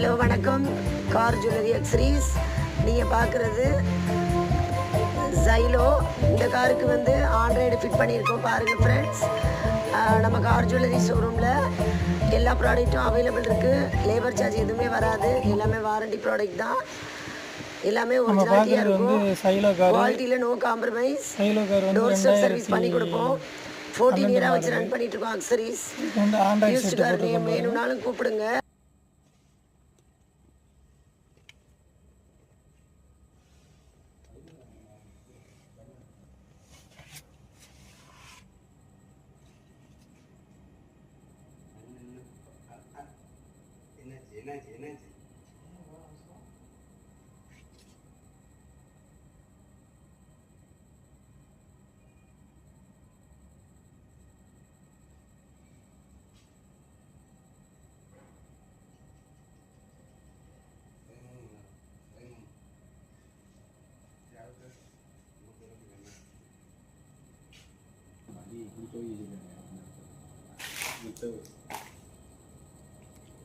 Hello வணக்கம். Car jewellery accessories நீங்கள் பார்க்குறது ஜைலோ. இந்த காருக்கு வந்து ஆண்ட்ராய்டு ஃபிட் பண்ணியிருக்கோம் பாருங்கள் ஃப்ரெண்ட்ஸ். நம்ம கார் ஜுவல்லரி ஷோரூமில் எல்லா ப்ராடக்ட்டும் அவைலபிள் இருக்குது. லேபர் சார்ஜ் எதுவுமே வராது. எல்லாமே வாரண்டி ப்ராடக்ட் தான். எல்லாமே ஒரிஜினாலிட்டியாக இருக்கும். குவாலிட்டியில் no compromise. Doorstep service பண்ணி கொடுப்போம். 14 இயராக வச்சு ரன் பண்ணிட்டு இருக்கோம் அக்சரிஸ். யூஸ்டு கார் நேம் வேணும்னாலும் கூப்பிடுங்க.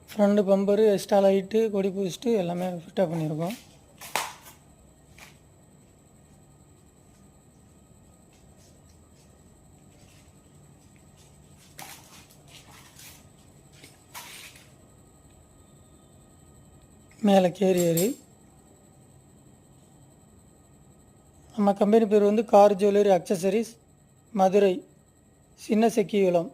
ஃப்ரண்ட் பம்பரு, எக்ஸ்ட்ரா லைட்டு, கொடி போஸ்ட்டு எல்லாமே ஃபிட்டாக பண்ணியிருக்கோம். மேலே கேரியரு. நம்ம கம்பெனி பேர் வந்து கார் ஜுவல்லரி அக்சசரிஸ், மதுரை, சின்ன செக்கிகுளம்.